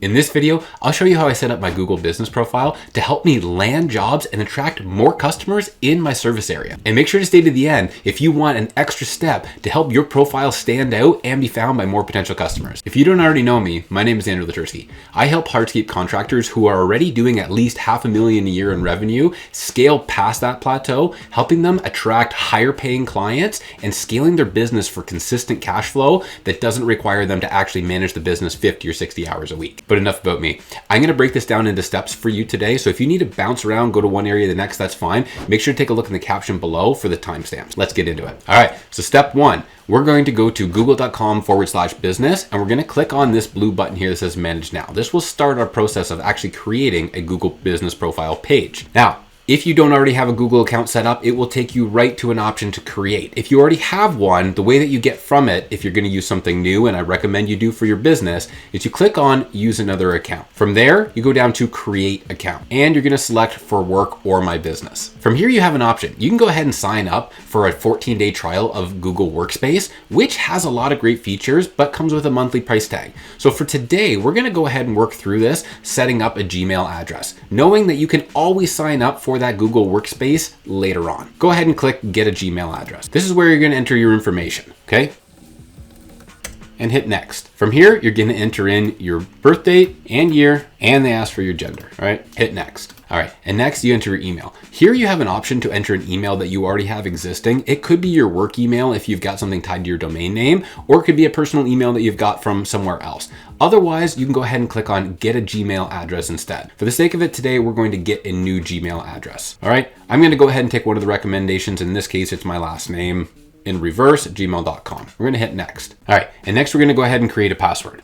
In this video, I'll show you how I set up my Google business profile to help me land jobs and attract more customers in my service area. And make sure to stay to the end if you want an extra step to help your profile stand out and be found by more potential customers. If you don't already know me, my name is Andrew Latursky. I help hardscape contractors who are already doing at least $500,000 a year in revenue scale past that plateau, helping them attract higher paying clients and scaling their business for consistent cash flow that doesn't require them to actually manage the business 50 or 60 hours a week. But enough about me. I'm going to break this down into steps for you today. So if you need to bounce around, go to one area to the next, that's fine. Make sure to take a look in the caption below for the timestamps. Let's get into it. All right. So step one, we're going to go to google.com/business and we're going to click on this blue button here that says manage now. This will start our process of actually creating a Google business profile page. Now, if you don't already have a Google account set up, it will take you right to an option to create. If you already have one, the way that you get from it, if you're going to use something new, and I recommend you do for your business, is you click on use another account. From there, you go down to create account and you're going to select for work or my business. From here, you have an option. You can go ahead and sign up for a 14-day trial of Google Workspace, which has a lot of great features, but comes with a monthly price tag. So for today, we're going to go ahead and work through this, setting up a Gmail address, knowing that you can always sign up for that Google Workspace later on. Go ahead and click get a Gmail address. This is where you're going to enter your information, okay? And hit next. From here, you're going to enter in your birth date and year, and they ask for your gender, all right? Hit next. All right, and next you enter your email. Here you have an option to enter an email that you already have existing. It could be your work email if you've got something tied to your domain name, or it could be a personal email that you've got from somewhere else. Otherwise, you can go ahead and click on get a Gmail address instead. For the sake of it today, we're going to get a new Gmail address. All right, I'm going to go ahead and take one of the recommendations. In this case, it's my last name in reverse at gmail.com. We're going to hit next. All right, and next we're going to go ahead and create a password.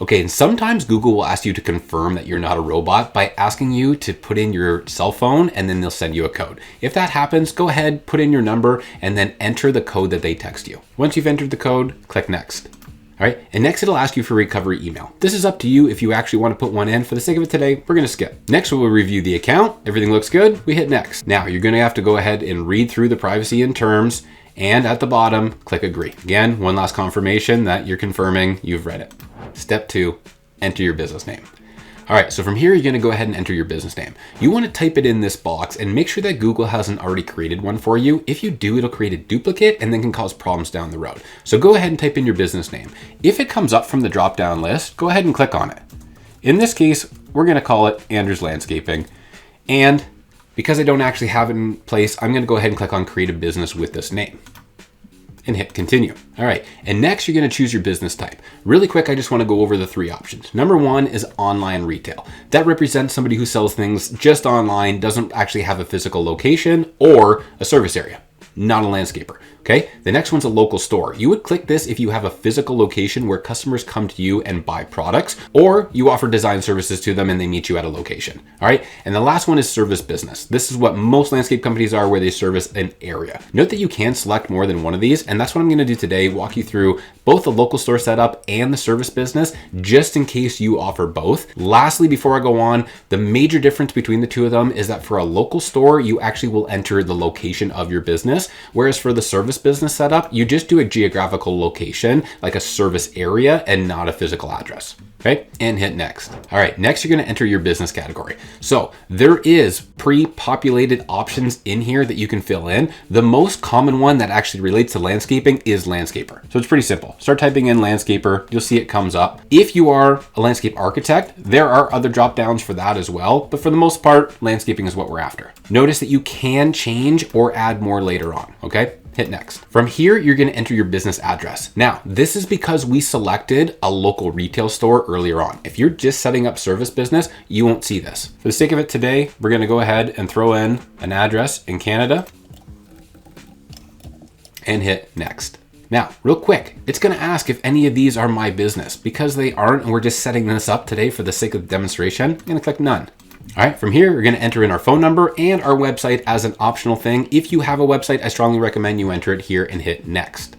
Okay, and sometimes Google will ask you to confirm that you're not a robot by asking you to put in your cell phone and then they'll send you a code. If that happens, go ahead, put in your number and then enter the code that they text you. Once you've entered the code, click next. All right, and next it'll ask you for recovery email. This is up to you if you actually want to put one in. For the sake of it today, we're going to skip. Next, we'll review the account. Everything looks good. We hit next. Now you're going to have to go ahead and read through the privacy and terms. And at the bottom, click agree. Again, one last confirmation that you're confirming you've read it. Step two, enter your business name. All right, so from here, you're going to go ahead and enter your business name. You want to type it in this box and make sure that Google hasn't already created one for you. If you do, it'll create a duplicate and then can cause problems down the road. So go ahead and type in your business name. If it comes up from the drop-down list, go ahead and click on it. In this case, we're going to call it Andrew's Landscaping. And because I don't actually have it in place, I'm going to go ahead and click on create a business with this name and hit continue. All right, and next you're going to choose your business type. Really quick, I just want to go over the three options. Number one is online retail. That represents somebody who sells things just online, doesn't actually have a physical location or a service area, not a landscaper. Okay, the next one's a local store. You would click this if you have a physical location where customers come to you and buy products, or you offer design services to them and they meet you at a location. All right, and the last one is service business. This is what most landscape companies are, where they service an area. Note that you can select more than one of these, and that's what I'm going to do today, walk you through both the local store setup and the service business, just in case you offer both. Lastly, before I go on, the major difference between the two of them is that for a local store, you actually will enter the location of your business, whereas for the service business setup, you just do a geographical location, like a service area, and not a physical address. Okay, and hit next. All right, next you're going to enter your business category. So there is pre-populated options in here that you can fill in. The most common one that actually relates to landscaping is landscaper. So it's pretty simple. Start typing in landscaper. You'll see it comes up. If you are a landscape architect, there are other drop downs for that as well. But for the most part, landscaping is what we're after. Notice that you can change or add more later on. Okay. Hit next. From here, you're going to enter your business address. Now, this is because we selected a local retail store earlier on. If you're just setting up service business, you won't see this. For the sake of it today, we're going to go ahead and throw in an address in Canada and hit next. Now, real quick, it's going to ask if any of these are my business. Because they aren't, and we're just setting this up today for the sake of the demonstration, I'm going to click none. All right, from here, we're going to enter in our phone number and our website as an optional thing. If you have a website, I strongly recommend you enter it here and hit next.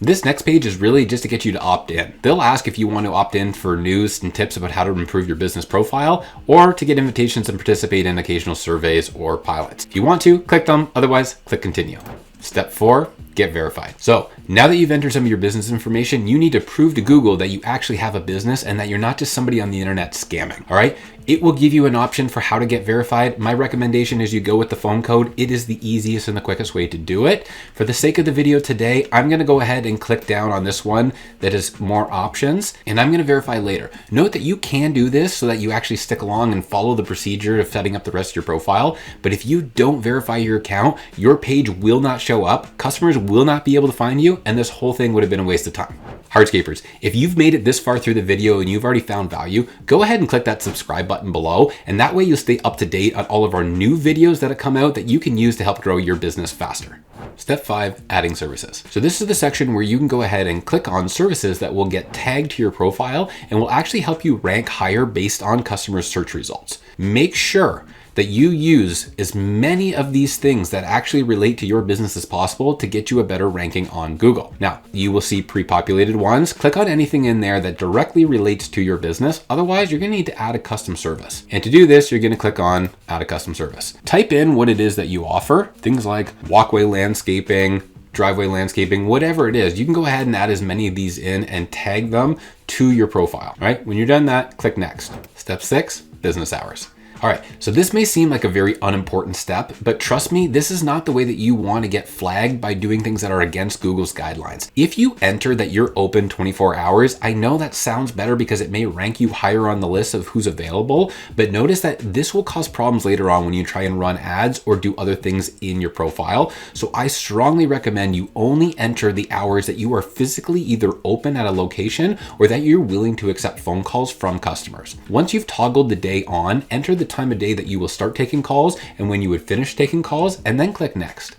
This next page is really just to get you to opt in. They'll ask if you want to opt in for news and tips about how to improve your business profile, or to get invitations and participate in occasional surveys or pilots. If you want to, click them. Otherwise, click continue. Step 4, get verified. So Now that you've entered some of your business information, you need to prove to Google that you actually have a business and that you're not just somebody on the internet scamming, all right? It will give you an option for how to get verified. My recommendation is you go with the phone code. It is the easiest and the quickest way to do it. For the sake of the video today, I'm gonna go ahead and click down on this one that is more options, and I'm gonna verify later. Note that you can do this so that you actually stick along and follow the procedure of setting up the rest of your profile. But if you don't verify your account, your page will not show up, customers will not be able to find you, and this whole thing would have been a waste of time. Hardscapers, if you've made it this far through the video and you've already found value, go ahead and click that subscribe button below, and that way you'll stay up to date on all of our new videos that have come out that you can use to help grow your business faster. Step 5, adding services. So this is the section where you can go ahead and click on services that will get tagged to your profile and will actually help you rank higher based on customer search results. Make sure that you use as many of these things that actually relate to your business as possible to get you a better ranking on Google. Now, you will see pre-populated ones. Click on anything in there that directly relates to your business. Otherwise, you're gonna need to add a custom service. And to do this, you're gonna click on add a custom service. Type in what it is that you offer, things like walkway landscaping, driveway landscaping, whatever it is. You can go ahead and add as many of these in and tag them to your profile, right? When you're done that, click next. Step 6, business hours. All right, so this may seem like a very unimportant step, but trust me, this is not the way that you want to get flagged by doing things that are against Google's guidelines. If you enter that you're open 24 hours, I know that sounds better because it may rank you higher on the list of who's available, but notice that this will cause problems later on when you try and run ads or do other things in your profile. So I strongly recommend you only enter the hours that you are physically either open at a location or that you're willing to accept phone calls from customers. Once you've toggled the day on, enter the time of day that you will start taking calls and when you would finish taking calls, and then click next.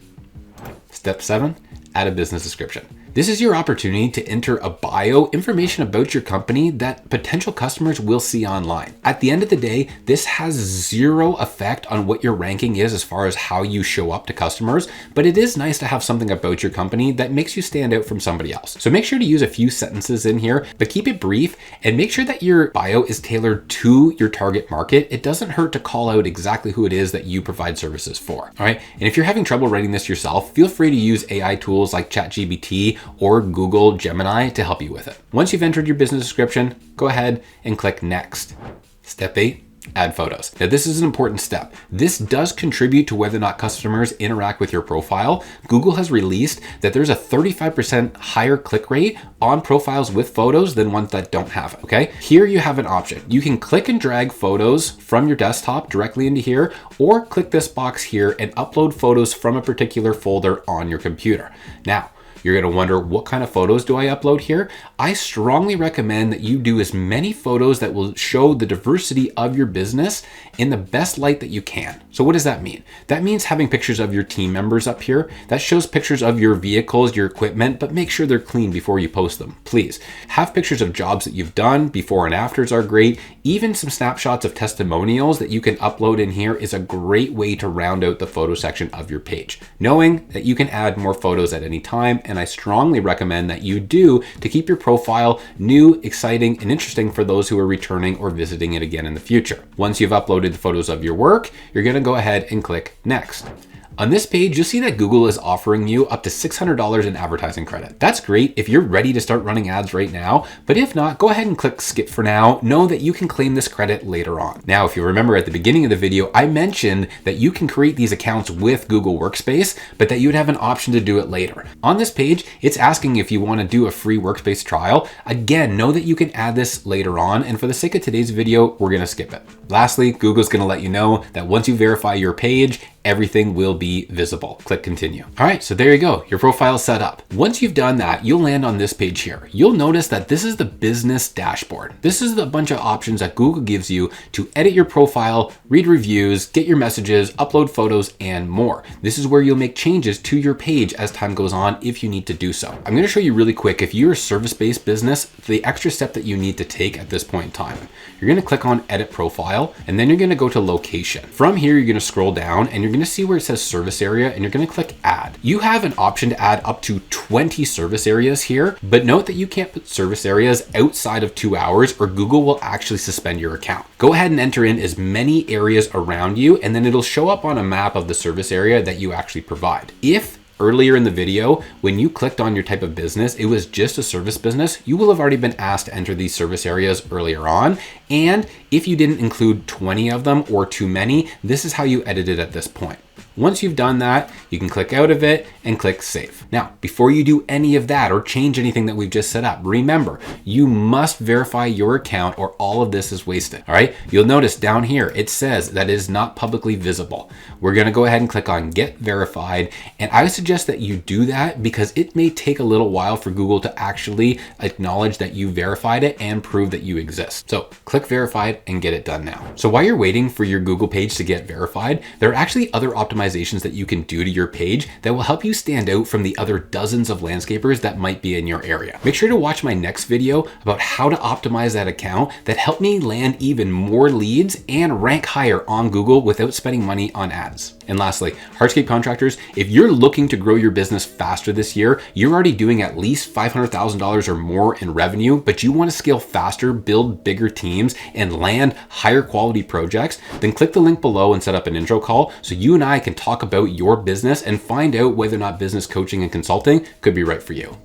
Step 7, add a business description. This is your opportunity to enter a bio, information about your company that potential customers will see online. At the end of the day, this has zero effect on what your ranking is as far as how you show up to customers, but it is nice to have something about your company that makes you stand out from somebody else. So make sure to use a few sentences in here, but keep it brief and make sure that your bio is tailored to your target market. It doesn't hurt to call out exactly who it is that you provide services for, all right? And if you're having trouble writing this yourself, feel free to use AI tools like ChatGPT or Google Gemini to help you with it. Once you've entered your business description, go ahead and click next. Step 8, add photos. Now this is an important step. This does contribute to whether or not customers interact with your profile. Google has released that there's a 35% higher click rate on profiles with photos than ones that don't have it, okay? Here you have an option. You can click and drag photos from your desktop directly into here, or click this box here and upload photos from a particular folder on your computer. Now, you're gonna wonder, what kind of photos do I upload here? I strongly recommend that you do as many photos that will show the diversity of your business in the best light that you can. So what does that mean? That means having pictures of your team members up here. That shows pictures of your vehicles, your equipment, but make sure they're clean before you post them, please. Have pictures of jobs that you've done, before and afters are great. Even some snapshots of testimonials that you can upload in here is a great way to round out the photo section of your page, knowing that you can add more photos at any time. And I strongly recommend that you do to keep your profile new, exciting, and interesting for those who are returning or visiting it again in the future. Once you've uploaded the photos of your work, you're gonna go ahead and click next. On this page, you'll see that Google is offering you up to $600 in advertising credit. That's great if you're ready to start running ads right now, but if not, go ahead and click skip for now. Know that you can claim this credit later on. Now, if you remember at the beginning of the video, I mentioned that you can create these accounts with Google Workspace, but that you'd have an option to do it later. On this page, it's asking if you want to do a free Workspace trial. Again, know that you can add this later on, and for the sake of today's video, we're gonna skip it. Lastly, Google's gonna let you know that once you verify your page, everything will be visible. Click continue. All right, so there you go. Your profile is set up. Once you've done that, you'll land on this page here. You'll notice that this is the business dashboard. This is the bunch of options that Google gives you to edit your profile, read reviews, get your messages, upload photos, and more. This is where you'll make changes to your page as time goes on if you need to do so. I'm gonna show you really quick, if you're a service-based business, the extra step that you need to take at this point in time. You're gonna click on edit profile, and then you're gonna go to location. From here, you're gonna scroll down and you're gonna see where it says service area, and you're gonna click add. You have an option to add up to 20 service areas here, but note that you can't put service areas outside of 2 hours or Google will actually suspend your account. Go ahead and enter in as many areas around you, and then it'll show up on a map of the service area that you actually provide. If earlier in the video, when you clicked on your type of business, it was just a service business. You will have already been asked to enter these service areas earlier on. And if you didn't include 20 of them or too many, this is how you edit it at this point. Once you've done that, you can click out of it and click save. Now, before you do any of that or change anything that we've just set up, remember, you must verify your account or all of this is wasted. All right. You'll notice down here, it says that it is not publicly visible. We're going to go ahead and click on get verified. And I would suggest that you do that because it may take a little while for Google to actually acknowledge that you verified it and prove that you exist. So click verified and get it done now. So while you're waiting for your Google page to get verified, there are actually other optimizations that you can do to your page that will help you stand out from the other dozens of landscapers that might be in your area. Make sure to watch my next video about how to optimize that account that helped me land even more leads and rank higher on Google without spending money on ads. And lastly, hardscape contractors, if you're looking to grow your business faster this year, you're already doing at least $500,000 or more in revenue, but you want to scale faster, build bigger teams, and land higher quality projects, then click the link below and set up an intro call so you and I can talk about your business and find out whether or not business coaching and consulting could be right for you.